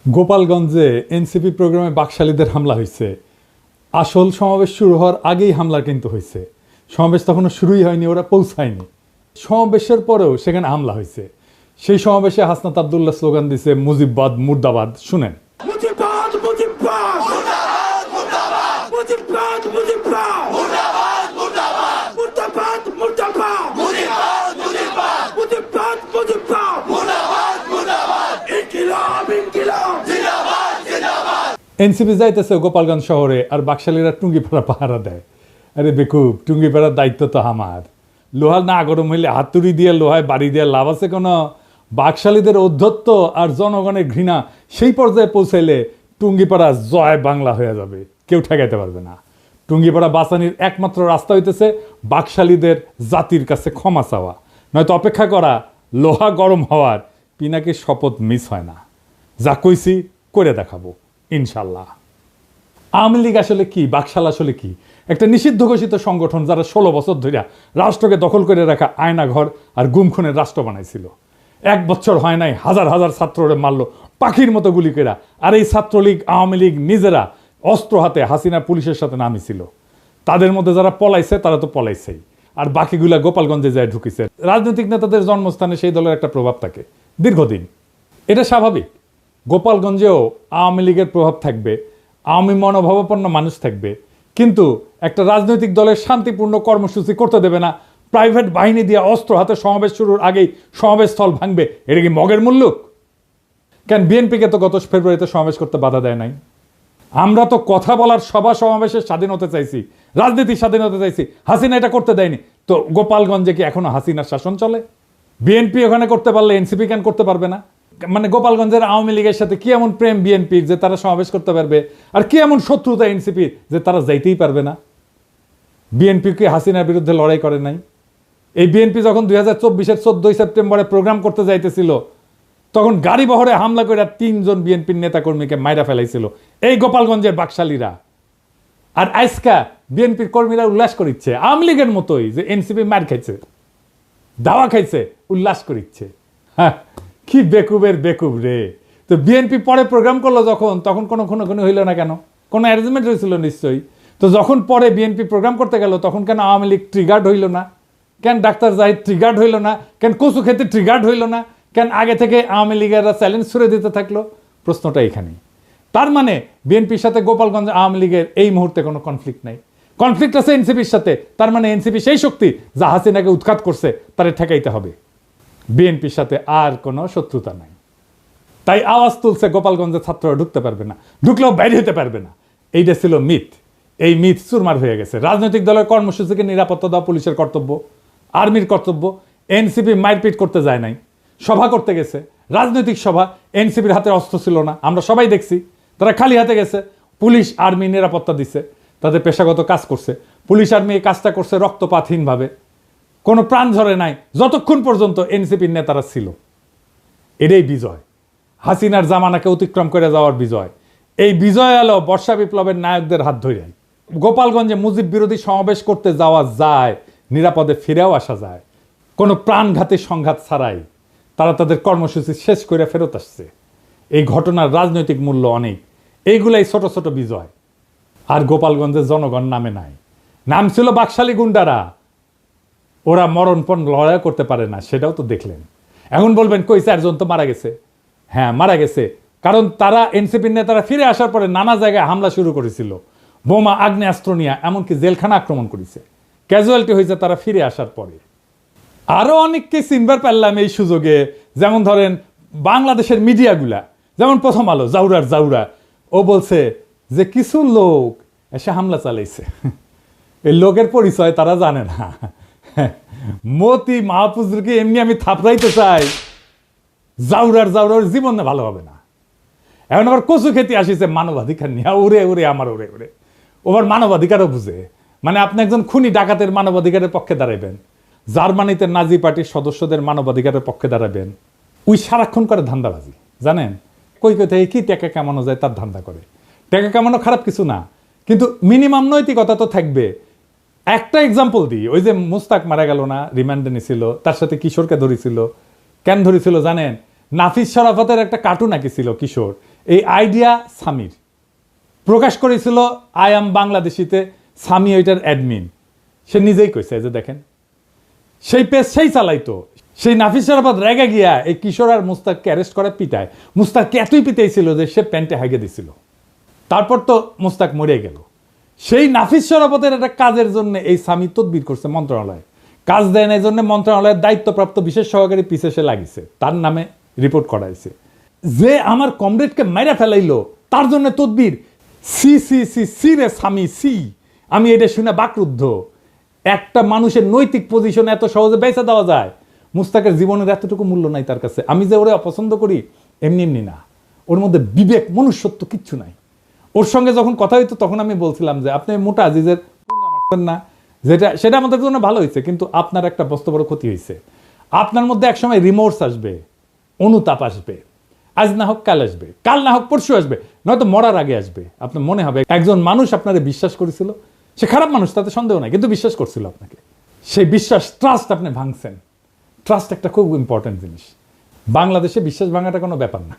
গোপালগঞ্জে এনসিপি প্রোগ্রামে বাকশালীদের হামলা হয়েছে। আসল সমাবেশ শুরু হওয়ার আগেই হামলা কিন্তু হয়েছে। সমাবেশ তখনও শুরুই হয়নি, ওরা পৌঁছায়নি। সমাবেশের পরেও সেখানে হামলা হয়েছে। সেই সমাবেশে হাসনাত আব্দুল্লাহ স্লোগান দিছে মুজিববাদ মুর্দাবাদ। শুনেন। মুজিববাদ মুজিববাদ মুর্দাবাদ মুর্দাবাদ মুজিববাদ মুজিববাদ মুর্দাবাদ মুর্দাবাদ মুর্দাবাদ মুর্দাবাদ মুজিববাদ মুজিববাদ মুজিববাদ মুজিববাদ মুর্দাবাদ মুর্দাবাদ ইনকিলাব ইনকিলাব জিন্দাবাদ জিন্দাবাদ। এনসিপি যাইতেছে গোপালগঞ্জ শহরে, আর বাকশালীরা টুঙ্গিপাড়া পাহারা দেয়। আরে বেকুব, টুঙ্গিপাড়ার দায়িত্ব তো আমার। লোহা না গরম হইলে হাতুড়ি দিয়ে লোহায় বাড়ি দিয়ে লাভ আছে কোনো? বাকশালীদের ঔদ্ধত্য আর জনগণের ঘৃণা সেই পর্যায়ে পৌঁছাইলে টুঙ্গিপাড়া জয় বাংলা হয়ে যাবে, কেউ ঠেকাইতে পারবে না। টুঙ্গিপাড়া বাঁচানির একমাত্র রাস্তা হইতেছে বাকশালীদের জাতির কাছে ক্ষমা চাওয়া, নয়তো অপেক্ষা করা লোহা গরম হওয়ার। পিনাকির শপথ মিস হয় না। যা কইছি করে দেখাবো ইনশাল্লাহ। আওয়ামী লীগ আসলে কি, বাকশাল আসলে কি? একটা নিষিদ্ধ ঘোষিত সংগঠন যারা 16 বছর ধরে রাষ্ট্রকে দখল করে রাখা আয়নাঘর আর গুমখুনের রাষ্ট্র বানাইছিল। 1 বছর হয় নাই হাজার হাজার ছাত্ররে মারলো পাখির মতো গুলি কেরা। আর এই ছাত্রলীগ আওয়ামী লীগ নিজেরা অস্ত্র হাতে হাসিনা পুলিশের সাথে নামিছিল। তাদের মধ্যে যারা পলাইছে তারা তো পলাইছেই, আর বাকিগুলা গোপালগঞ্জে যায় ঢুকিছে। রাজনৈতিক নেতাদের জন্মস্থানে সেই দলের একটা প্রভাব থাকে দীর্ঘদিন, এটা স্বাভাবিক। গোপালগঞ্জেও আওয়ামী লীগের প্রভাব থাকবে, আওয়ামী মনোভাবাপন্ন মানুষ থাকবে, কিন্তু একটা রাজনৈতিক দলের শান্তিপূর্ণ কর্মসূচি করতে দেবে না। প্রাইভেট বাহিনী দিয়ে অস্ত্র হাতে সমাবেশ শুরুর আগেই সমাবেশ স্থল ভাঙবে, এটা কি মগের মুল্লুক? কেন বিএনপিকে তো গত ফেব্রুয়ারিতে সমাবেশ করতে বাধা দেয় নাই? আমরা তো কথা বলার সভা সমাবেশের স্বাধীন হতে চাইছি, রাজনীতির স্বাধীন হতে চাইছি। হাসিনা এটা করতে দেয়নি, তো গোপালগঞ্জে কি এখনো হাসিনার শাসন চলে? বিএনপি ওখানে করতে পারলে এনসিপি কেন করতে পারবে না? মানে গোপালগঞ্জের আওয়ামী লীগের সাথে কি এমন প্রেম বিএনপির যে তারা সমাবেশ করতে পারবে, আর কি এমন শত্রুতা এনসিপির যে তারা যাইতেই পারবে না? বিএনপি কি হাসিনার বিরুদ্ধে লড়াই করে নাই? এই বিএনপি যখন 2024-এর 14 সেপ্টেম্বরে প্রোগ্রাম করতে যাইতেছিল, তখন গাড়ি বহরে হামলা করে 3 জন বিএনপির নেতাকর্মীকে মাইরা ফেলাইছিল এই গোপালগঞ্জের বাকশালীরা। আর আজকা বিএনপির কর্মীরা উল্লাস করিচ্ছে আওয়ামী লীগের মতোই, যে এনসিপি মার খাইছে, দাওয়া খাইছে, উল্লাস করিচ্ছে। হ্যাঁ, কি বেকুবের বেকুব রে। তো বিএনপি পরে প্রোগ্রাম করলো যখন, তখন কোনো খুনোখুনি হইল না কেন? কোনো অ্যারেঞ্জমেন্ট হয়েছিল নিশ্চয়ই। তো যখন পরে বিএনপি প্রোগ্রাম করতে গেল, তখন কেন আওয়ামী লীগ ট্রিগার্ড হইল না? কেন ডাক্তার জাহিদ ট্রিগার্ড হইল না? কেন কচু খেতে ট্রিগার্ড হইল না? কেন আগে থেকে আওয়ামী লীগেরা চ্যালেঞ্জ ছুড়ে দিতে থাকলো? প্রশ্নটা এখানেই। তার মানে বিএনপির সাথে গোপালগঞ্জ আওয়ামী লীগের এই মুহূর্তে কোনো কনফ্লিক্ট নাই। কনফ্লিক্ট আছে এনসিপির সাথে। তার মানে এনসিপি সেই শক্তি যা হাসিনাকে উৎখাত করছে, তারে ঠেকাইতে হবে। বিএনপির সাথে আর কোনো শত্রুতা নাই। তাই আওয়াজ তুলছে গোপালগঞ্জের ছাত্ররা ঢুকতে পারবে না, ঢুকলেও বাইরে হতে পারবে না। এইটা ছিল মিথ। এই মিথ চুরমার হয়ে গেছে। রাজনৈতিক দলের কর্মসূচিকে নিরাপত্তা দেওয়া পুলিশের কর্তব্য, আর্মির কর্তব্য। এনসিপি মারপিট করতে যায় নাই, সভা করতে গেছে, রাজনৈতিক সভা। এনসিপির হাতে অস্ত্র ছিল না, আমরা সবাই দেখছি। তারা খালি হাতে গেছে, পুলিশ আর্মি নিরাপত্তা দিছে, তাদের পেশাগত কাজ করছে। পুলিশ আর্মি এই কাজটা করছে রক্তপাতহীনভাবে, কোনো প্রাণ ঝরে নাই, যতক্ষণ পর্যন্ত এনসিপির নেতারা ছিল। এটাই বিজয়, হাসিনার জামানাকে অতিক্রম করে যাওয়ার বিজয়। এই বিজয় এলো বর্ষা বিপ্লবের নায়কদের হাত ধরে। গোপালগঞ্জে মুজিব বিরোধী সমাবেশ করতে যাওয়া যায়, নিরাপদে ফিরেও আসা যায়, কোনো প্রাণঘাতী সংঘাত ছাড়াই। তারা তাদের কর্মসূচি শেষ করে ফেরত আসছে। এই ঘটনার রাজনৈতিক মূল্য অনেক। এইগুলাই ছোট ছোট বিজয়। আর গোপালগঞ্জের জনগণ নামে নাই, নাম ছিল বাকশালী গুন্ডারা। ওরা মরণপণ লড়াই করতে পারে না, সেটাও তো দেখলেন। এখন বলবেন কই 4 জন তো মারা গেছে। হ্যাঁ, মারা গেছে, কারণ তারা এনসিপির নেতারা ফিরে আসার পরে নানা জায়গায় হামলা শুরু করেছিল, বোমা আগ্নেয়াস্ত্র নিয়ে, এমনকি জেলখানা আক্রমণ করেছে। ক্যাজুয়ালিটি হয়েছে তারা ফিরে আসার পরে। আরও অনেককে চিনবার পারলাম এই সুযোগে। যেমন ধরেন বাংলাদেশের মিডিয়াগুলা, যেমন প্রথম আলো, জাউরা, ও বলছে যে কিছু লোক এসে হামলা চালাইছে। এই লোকের পরিচয় তারা জানে না। মতি মাহফুজকে এমনি আমি থাপড়াইতে চাই, জাউরার জীবন ভালো হবে না। এখন আবার কচু খেতে আসিছে মানবাধিকার নিয়ে, ওরে আমার ওরে। ওবার মানবাধিকারও বুঝে। মানে আপনি একজন খুনি ডাকাতের মানবাধিকারের পক্ষে দাঁড়াবেন, জার্মানিতে নাজি পার্টির সদস্যদের মানবাধিকারের পক্ষে দাঁড়াবেন। ওই সারাক্ষণ করে ধান্দাবাজি, জানেন? কই থেকে কি টাকা কামানো যায় তার ধান্দা করে। টাকা কামানো খারাপ কিছু না, কিন্তু মিনিমাম নৈতিকতা তো থাকবে। একটা এক্সাম্পল দিই, ওই যে মুস্তাক মারা গেল না, রিমান্ডে নিছিল, তার সাথে কিশোরকে ধরেছিল। কেন ধরেছিল জানেন? নাফিস শরাফতের একটা কার্টুন আঁকিছিল কিশোর, এই আইডিয়া সামির প্রকাশ করেছিল আই অ্যাম বাংলাদেশিতে। সামি ওইটার অ্যাডমিন, সে নিজেই কইছে যে দেখেন সেই পেজ সেই চালাইতো। সেই নাফিস শরাফত রেগে গিয়া এই কিশোর আর মুস্তাককে অ্যারেস্ট করে পিটায়। মুস্তাককে এতই পিটাইছিল যে সে প্যান্টে হাগে দিছিল। তারপর তো মুস্তাক মরে গেল। সেই নাফিস শরাফতের একটা কাজের জন্য এই সামি তদবির করছে মন্ত্রণালয়ে, কাজ দেয় না এই জন্য মন্ত্রণালয়ের দায়িত্বপ্রাপ্ত বিশেষ সহকারী পিছে সে লাগিছে, তার নামে রিপোর্ট করাইছে। যে আমার কমরেডকে মাইরা ফেলাইলো তার জন্য তদবির। সি সি সি সি রে সামি সি। আমি এটা শুনে বাকরুদ্ধ। একটা মানুষের নৈতিক পজিশন এত সহজে বেঁচে দেওয়া যায়? মুস্তাকের জীবনের এতটুকু মূল্য নাই তার কাছে। আমি যে ওরে অপছন্দ করি এমনি এমনি না, ওর মধ্যে বিবেক মনুষ্যত্ব কিচ্ছু নাই। ওর সঙ্গে যখন কথা হইতো তখন আমি বলছিলাম যে আপনি মোটা আজিজের মারছেন না, সেটা আমাদের জন্য ভালো হয়েছে, কিন্তু আপনার একটা বস্ত বড় ক্ষতি হয়েছে। আপনার মধ্যে একসময় রিমোর্স আসবে, অনুতাপ আসবে। আজ না হোক কাল আসবে, কাল না হোক পরশু আসবে, নয়তো মরার আগে আসবে। আপনার মনে হবে একজন মানুষ আপনারে বিশ্বাস করেছিল, সে খারাপ মানুষ তাতে সন্দেহ নাই, কিন্তু বিশ্বাস করছিল আপনাকে। সেই বিশ্বাস, ট্রাস্ট আপনি ভাঙছেন। ট্রাস্ট একটা খুব ইম্পর্টেন্ট জিনিস। বাংলাদেশে বিশ্বাস ভাঙাটা কোনো ব্যাপার না।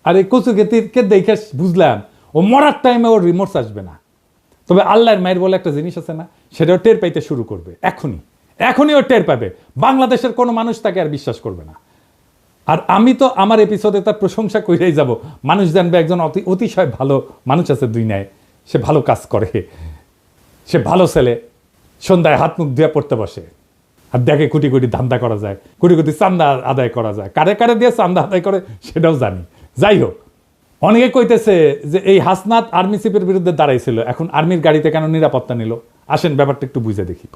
আর এই কচুকেতিকে দেখে বুঝলাম ও মরার টাইমে ওর রিমোর্স আসবে না। তবে আল্লাহর মায়ের বলে একটা জিনিস আছে না, সেটাও টের পাইতে শুরু করবে এখনই ও টের পাবে। বাংলাদেশের কোনো মানুষ তাকে আর বিশ্বাস করবে না। আর আমি তো আমার এপিসোডে তার প্রশংসা করেই যাব। মানুষ জানবে একজন অতিশয় ভালো মানুষ আছে দুনিয়ায়, সে ভালো কাজ করে, সে ভালো ছেলে। সন্ধ্যায় হাত মুখ ধুয়ে পড়তে বসে আর দেখে কোটি কোটি ধান্দা করা যায়, কোটি কোটি চান্দা আদায় করা যায়। কারে কারে দিয়ে চান্দা আদায় করে সেটাও জানি। যাই হোক, অনেকে কইতেছে যে এই হাসনাত আর্মি চিফের বিরুদ্ধে দাঁড়াইছিল, এখন আর্মির গাড়িতে কেন নিরাপত্তা নিল? আসেন ব্যাপারটা একটু বুঝে দেখি।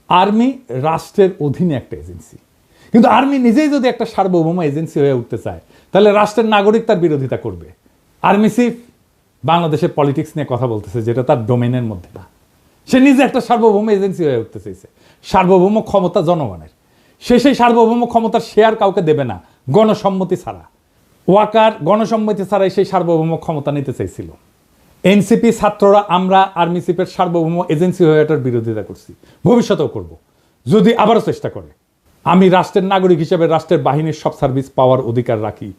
আর্মি রাষ্ট্রের অধীনে একটা এজেন্সি, কিন্তু আর্মি নিজেই যদি একটা সার্বভৌম এজেন্সি হয়ে উঠতে চায় তাহলে রাষ্ট্রের নাগরিক তার বিরোধিতা করবে। আর্মি চিফ বাংলাদেশের পলিটিক্স নিয়ে কথা বলতেছে, যেটা তার ডোমেনের মধ্যে না। সে নিজে একটা সার্বভৌম এজেন্সি হয়ে উঠতে চাইছে। সার্বভৌম ক্ষমতা জনগণের, সেই সার্বভৌম ক্ষমতার শেয়ার কাউকে দেবে না গণসম্মতি ছাড়া। ওয়াকার গণসম্মতি ছাড়াই সেই সার্বভৌম ক্ষমতা নিতে চাইছিল। এনসিপি ছাত্ররা আমরা আর্মি চিফের সার্বভৌম এজেন্সি হয়ে এটার বিরোধিতা করছি, ভবিষ্যতেও করব যদি আবারও চেষ্টা করে। আমি রাষ্ট্রের নাগরিক হিসেবে রাষ্ট্রের বাহিনীর সব সার্ভিস পাওয়ার অধিকার রাখি।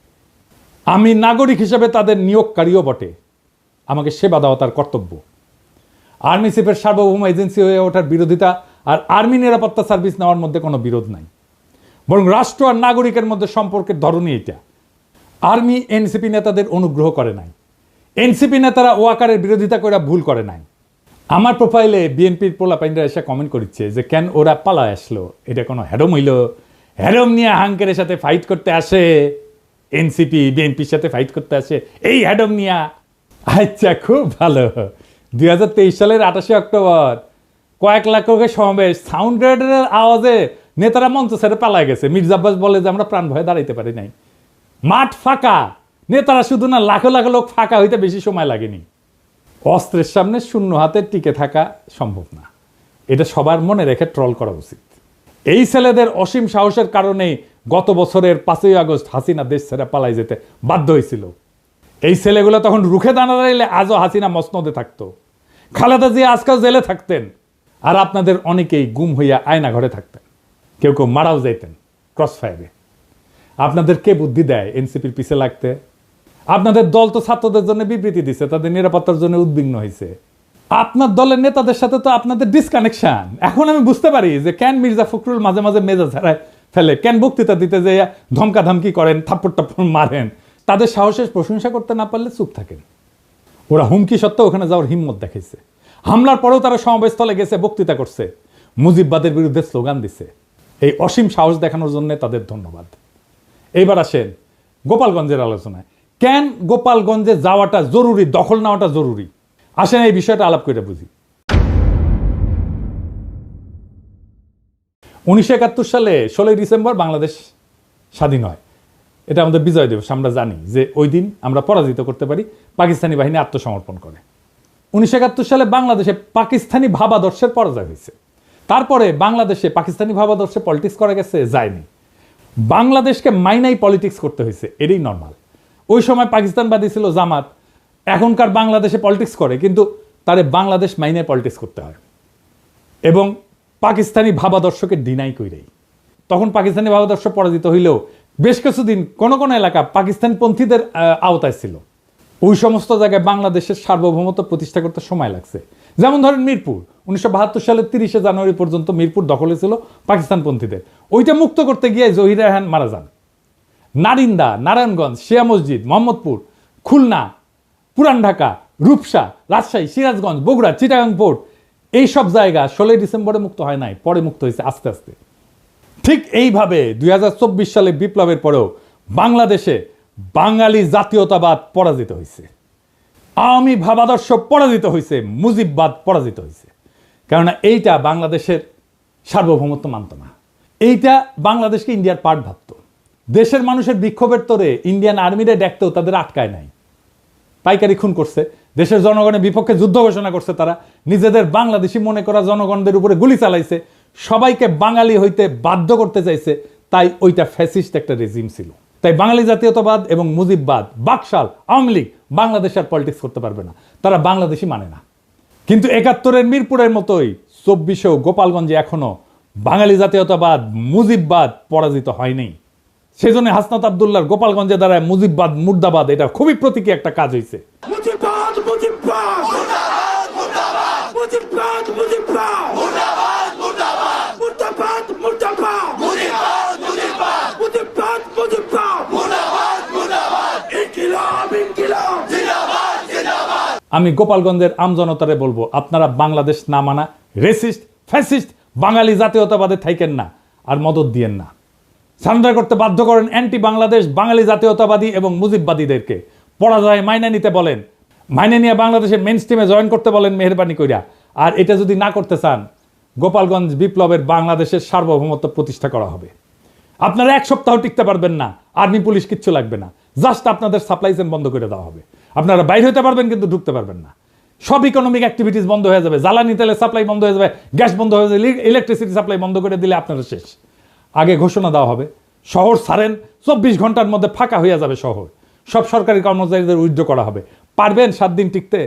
আমি নাগরিক হিসেবে তাদের নিয়োগকারীও বটে, আমাকে সেবা দেওয়া তার কর্তব্য। আর্মি চিফের সার্বভৌম এজেন্সি হয়ে ওঠার বিরোধিতা আর আর্মি নিরাপত্তা সার্ভিস নেওয়ার মধ্যে কোনো বিরোধ নাই, বরং রাষ্ট্র আর নাগরিকের মধ্যে সম্পর্কের ধরনই এটা। আর্মি এনসিপি নেতাদের অনুগ্রহ করে নাই, এনসিপি নেতারা ওয়াকারের বিরোধিতা করে ভুল করে নাই। আমার প্রোফাইলে বিএনপির পোলাপাইনরা এসে কমেন্ট করছে যে কেন ওরা পালায় আসলো, এটা কোনো হ্যাডম হইল? হ্যাডম নিয়ে হাঙ্কের সাথে ফাইট করতে আসে এনসিপি, বিএনপির সাথে ফাইট করতে আসে এই হ্যাডম নিয়া। আচ্ছা, খুব ভালো। 2023 সালের 28 অক্টোবর কয়েক লাখ লোকের সমাবেশ, সাউন্ড গ্রেডের আওয়াজে নেতারা মঞ্চ ছেড়ে পালায় গেছে। মির্জা আব্বাস বলে যে আমরা প্রাণ ভয়ে দাঁড়াইতে পারি নাই। মাঠ ফাঁকা, নেতারা শুধু না লাখো লাখো লোক ফাঁকা হইতে বেশি সময় লাগেনি। অস্ত্রের সামনে শূন্য হাতে টিকে থাকা সম্ভব না, এটা সবার মনে রেখে ট্রল করা উচিত। এই ছেলেদের অসীম সাহসের কারণেই গত বছরের 5ই আগস্ট হাসিনা দেশ ছেড়ে পালাই যেতে বাধ্য হয়েছিল। এই ছেলেগুলো তখন রুখে দাঁড়াইলে আজও হাসিনা মসনদে থাকতো, খালেদা জিয়া আজকাল জেলে থাকতেন, আর আপনাদের অনেকেই গুম হইয়া আয়না ঘরে থাকতেন, কেউ কেউ মারাও যাইতেন ক্রস ফায়ারে। আপনাদের কে বুদ্ধি দেয় এনসিপির পিছে লাগতে? আপনাদের দল তো ছাত্রদের জন্য বিবৃতি দিছে, তাদের নিরাপত্তার জন্য উদ্বিগ্ন হয়েছে। আপনার দলের নেতাদের সাথে তো আপনাদের ডিসকানেকশন। এখন আমি বুঝতে পারি যে কেন মির্জা ফখরুল মাঝে মাঝে মেজাজ হারায় ফেলে, কেন বক্তৃতা দিতে যে ধমকা ধমকি করেন, থাপ্পড় টাপ্পড় মারেন। তাদের সাহসের প্রশংসা করতে না পারলে চুপ থাকেন। ওরা হুমকি সত্ত্বেও ওখানে যাওয়ার হিম্মত দেখাইছে। হামলার পরেও তারা সমাবেশস্থলে গেছে, বক্তৃতা করছে, মুজিববাদের বিরুদ্ধে স্লোগান দিছে। এই অসীম সাহস দেখানোর জন্য তাদের ধন্যবাদ। এইবার আসেন গোপালগঞ্জের আলোচনায়। কেন গোপালগঞ্জে যাওয়াটা জরুরি, দখল নেওয়াটা জরুরি? আসেন এই বিষয়টা আলাপ করে বুঝি। 1971 সালে 16ই ডিসেম্বর বাংলাদেশ স্বাধীন হয়। এটা আমাদের বিজয় দিবস। আমরা জানি যে ওই দিন আমরা পরাজিত করতে পারি, পাকিস্তানি বাহিনী আত্মসমর্পণ করে। 1971 সালে বাংলাদেশে পাকিস্তানি ভাবাদর্শের পরাজয় হয়েছে। তারপরে বাংলাদেশে পাকিস্তানি ভাবাদর্শে পলিটিক্স করা গেছে, যায়নি। বাংলাদেশকে মাইনাই পলিটিক্স করতে হয়েছে, এটাই নর্মাল। ওই সময় পাকিস্তানবাদী ছিল জামাত, এখনকার বাংলাদেশে পলিটিক্স করে, কিন্তু তারে বাংলাদেশ মাইনাই পলিটিক্স করতে হয় এবং পাকিস্তানি ভাবাদর্শকে ডিনাই কইরেই। তখন পাকিস্তানি ভাবাদর্শ পরাজিত হইলেও বেশ কিছুদিন কোন কোন এলাকা পাকিস্তানপন্থীদের আওতায় ছিল। ওই সমস্ত জায়গায় বাংলাদেশের সার্বভৌমত্ব প্রতিষ্ঠা করতে সময় লাগছে। যেমন ধরেন মিরপুর 1972 সালের 30শে জানুয়ারি পর্যন্ত মিরপুর দখলে ছিল পাকিস্তানপন্থীদের। ওইটা মুক্ত করতে গিয়ে জহির রায়হান মারা যান। নারিন্দা, নারায়ণগঞ্জ, শিয়া মসজিদ, মোহাম্মদপুর, খুলনা, পুরান ঢাকা, রূপসা, রাজশাহী, সিরাজগঞ্জ, বগুড়া, চিটাগাং পোর্ট, এইসব জায়গা 16 ডিসেম্বরে মুক্ত হয় নাই, পরে মুক্ত হয়েছে আস্তে আস্তে। ঠিক এইভাবে 2024 সালে বিপ্লবের পরেও বাংলাদেশে বাঙালি জাতীয়তাবাদ পরাজিত হয়েছে, আওয়ামী ভাবাদর্শ পরাজিত হয়েছে, মুজিববাদ পরাজিত হয়েছে। কেননা এইটা বাংলাদেশের সার্বভৌমত্ব মানত না, এইটা বাংলাদেশকে ইন্ডিয়ার পার্ট ভাবত। দেশের মানুষের বিক্ষোভের তোরে ইন্ডিয়ান আর্মিরে ডাকতেও তাদের আটকায় নাই, পাইকারি খুন করছে, দেশের জনগণের বিপক্ষে যুদ্ধ ঘোষণা করছে, তারা নিজেদের বাংলাদেশি মনে করা জনগণদের উপরে গুলি চালাইছে, সবাইকে বাঙালি হইতে বাধ্য করতে চাইছে। তাই ওইটা ফ্যাসিস্ট একটা রেজিম ছিল। তাই বাঙালি জাতীয়তাবাদ এবং মুজিববাদ, বাকশাল, আওয়ামী লীগ বাংলাদেশ আর পলিটিক্স করতে পারবে না, তারা বাংলাদেশি মানে না। কিন্তু 71-এর মিরপুরের মতোই 24-এও গোপালগঞ্জে এখনো বাঙালি জাতীয়তাবাদ, মুজিববাদ পরাজিত হয়নি। সেজন্য হাসনাত আব্দুল্লাহর গোপালগঞ্জে দাঁড়ায় মুজিববাদ মুর্দাবাদ, এটা খুবই প্রতীকী একটা কাজ হয়েছে। মুজিববাদ মুজিববাদ মুর্দাবাদ মুর্দাবাদ মুজিববাদ মুজিববাদ মুর্দাবাদ মুর্দাবাদ মুর্দাবাদ মুর্দাবাদ মুজিববাদ মুজিববাদ মুজিববাদ মুজিববাদ মুর্দাবাদ মুর্দাবাদ ইনকিলাব ইনকিলাব জিন্দাবাদ জিন্দাবাদ। আমি গোপালগঞ্জের আমজনতারে বলবো, আপনারা বাংলাদেশ না মানা রেসিস্ট, ফ্যাসিস্ট বাঙালি জাতীয়তাবাদে থাকেন না, আর মদত দিয়েন না। সারেন্ডার করতে বাধ্য করেন অ্যান্টি বাংলাদেশ বাঙালি জাতীয়তাবাদী এবং মুজিববাদীদেরকে। পরাজয় মাইনে নিতে বলেন, মাইনে নিয়ে বাংলাদেশের মেইন স্ট্রিমে জয়েন করতে বলেন মেহেরবানি কইরা। আর এটা যদি না করতে চান, গোপালগঞ্জ বিপ্লবের বাংলাদেশের সার্বভৌমত্ব প্রতিষ্ঠা করা হবে। আপনারা এক সপ্তাহ টিকতে পারবেন না, আর্মি পুলিশ কিচ্ছু লাগবে না, জাস্ট আপনাদের সাপ্লাই চেইন বন্ধ করে দেওয়া হবে। আপনারা বাইরে হতে পারবেন কিন্তু ঢুকতে পারবেন না। সব ইকোনমিক অ্যাক্টিভিটিস বন্ধ হয়ে যাবে, জ্বালানি তেলের সাপ্লাই বন্ধ হয়ে যাবে, গ্যাস বন্ধ হয়ে যাবে, ইলেকট্রিসিটি সাপ্লাই বন্ধ করে দিলে আপনারা শেষ। আগে ঘোষণা দেওয়া হবে, শহর ছাড়েন, 24 ঘন্টার মধ্যে ফাঁকা হয়ে যাবে শহর, সব সরকারি কর্মচারীদের উইথড্র করা হবে। পারবেন 7 দিন টিকতে?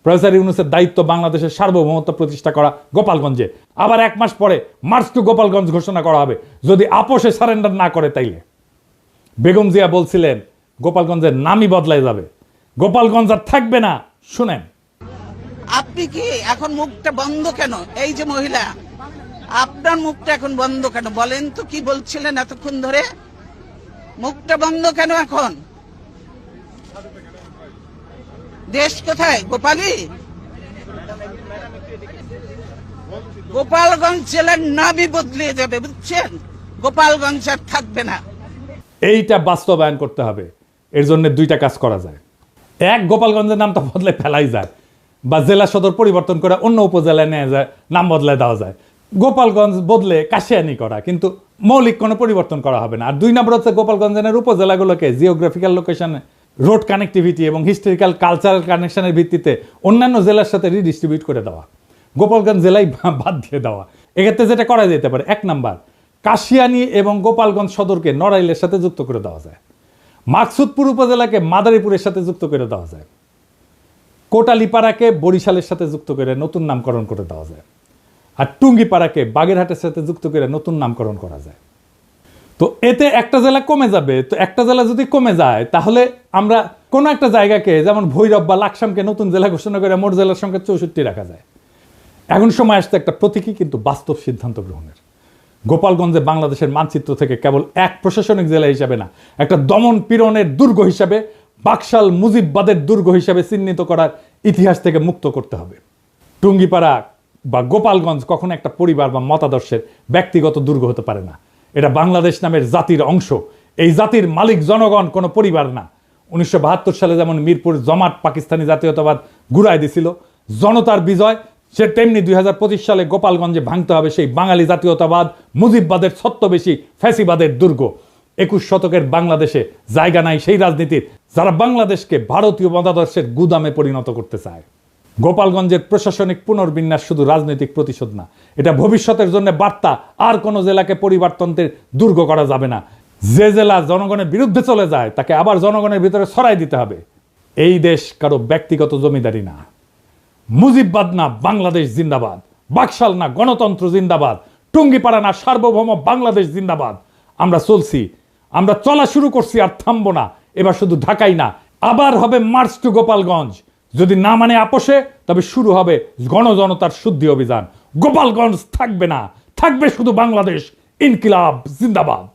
প্রফেসর ইউনূসের দায়িত্ব বাংলাদেশের সার্বভৌমত্ব প্রতিষ্ঠা করা গোপালগঞ্জে। আবার 1 মাস পরে মার্চ টু গোপালগঞ্জ ঘোষণা করা হবে, যদি আপোষে সারেন্ডার না করে তাইলে। বেগম জিয়া বলছিলেন গোপালগঞ্জের নামই বদলায় যাবে, গোপালগঞ্জ আর থাকবে না। শুনেন, আপনি কি এখন মুখটা বন্ধ কেন? এই যে মহিলা, আপনার মুখটা এখন বন্ধ কেন বলেন তো? কি বলছিলেন এতক্ষণ ধরে? মুখটা বন্ধ কেন এখন? দেশ কোথায়? গোপালী? গোপালগঞ্জ জেলার নামই বদলে যাবে, বুঝছেন? গোপালগঞ্জ আর থাকবে না। এইটা বাস্তবায়ন করতে হবে। এর জন্য 2টা কাজ করা যায়। এক, গোপালগঞ্জের নামটা বদলে ফেলাই যায়, বা জেলা সদর পরিবর্তন করে অন্য উপজেলায় নিয়ে যায়, নাম বদলে দেওয়া যায়। গোপালগঞ্জ বদলে কাশিয়ানি করা, কিন্তু মৌলিক কোনো পরিবর্তন করা হবে না। আর 2 নম্বর হচ্ছে গোপালগঞ্জের উপজেলাগুলোকে জিওগ্রাফিক্যাল লোকেশনে, রোড কানেক্টিভিটি এবং হিস্টোরিক্যাল কালচারাল কানেকশনের ভিত্তিতে অন্যান্য জেলার সাথে রিডিস্ট্রিবিউট করে দেওয়া, গোপালগঞ্জ জেলায় বাদ দিয়ে দেওয়া। এক্ষেত্রে যেটা করা যেতে পারে, 1 নাম্বার, কাশিয়ানি এবং গোপালগঞ্জ সদরকে নড়াইলের সাথে যুক্ত করে দেওয়া যায়, মাকসুদপুর উপজেলাকে মাদারীপুরের সাথে যুক্ত করে দেওয়া যায়, কোটালীপাড়াকে বরিশালের সাথে যুক্ত করে নতুন নামকরণ করে দেওয়া যায়, আর টুঙ্গিপাড়াকে বাগেরহাটের সাথে যুক্ত করে নতুন নামকরণ করা যায়। তো এতে একটা জেলা কমে যাবে। তো একটা জেলা যদি কমে যায়, তাহলে আমরা কোনো একটা জায়গাকে, যেমন ভৈরব বা লাকসামকে নতুন জেলা ঘোষণা করে মোট জেলার সংখ্যা 64 রাখা যায়। এখন সময় আসছে একটা প্রতীকী কিন্তু বাস্তব সিদ্ধান্ত গ্রহণের। গোপালগঞ্জে বাংলাদেশের মানচিত্র থেকে কেবল এক প্রশাসনিক জেলা হিসাবে না, একটা দমন পীড়নের দুর্গ হিসাবে, বাকশাল মুজিববাদের দুর্গ হিসাবে চিহ্নিত করার ইতিহাস থেকে মুক্ত করতে হবে। টুঙ্গিপাড়া বা গোপালগঞ্জ কখনো একটা পরিবার বা মতাদর্শের ব্যক্তিগত দুর্গ হতে পারে না। এটা বাংলাদেশ নামের জাতির অংশ। এই জাতির মালিক জনগণ, কোনো পরিবার না। 1972 সালে যেমন মিরপুর জমাট পাকিস্তানি জাতীয়তাবাদ ঘুরাই দিছিল, জনতার বিজয়, সে তেমনি 2025 সালে গোপালগঞ্জে ভাঙতে হবে সেই বাঙালি জাতীয়তাবাদ, মুজিববাদের ছত্রবেশী ফ্যাসিবাদের দুর্গ। 21 শতকের বাংলাদেশে জায়গা নাই সেই রাজনীতির যারা বাংলাদেশকে ভারতীয় মতাদর্শের গুদামে পরিণত করতে চায়। গোপালগঞ্জের প্রশাসনিক পুনর্বিন্যাস শুধু রাজনৈতিক প্রতিশোধ না, এটা ভবিষ্যতের জন্য বার্তা। আর কোনো জেলাকে পরিবর্তনের দুর্গ করা যাবে না। যে জেলা জনগণের বিরুদ্ধে চলে যায়, তাকে আবার জনগণের ভিতরে ছড়াই দিতে হবে। এই দেশ কারো ব্যক্তিগত জমিদারি না। মুজিববাদ না বাংলাদেশ জিন্দাবাদ, বাকশাল না গণতন্ত্র জিন্দাবাদ, টুঙ্গিপাড়া না সার্বভৌম বাংলাদেশ জিন্দাবাদ। আমরা চলছি, আমরা চলা শুরু করছি, আর থামবো না। এবার শুধু ঢাকাই না, আবার হবে মার্চ টু গোপালগঞ্জ। যদি না মানে আপোষে, তবে শুরু হবে গণজনতার শুদ্ধি অভিযান। গোপালগঞ্জ থাকবে না, থাকবে শুধু বাংলাদেশ। ইনকিলাব জিন্দাবাদ।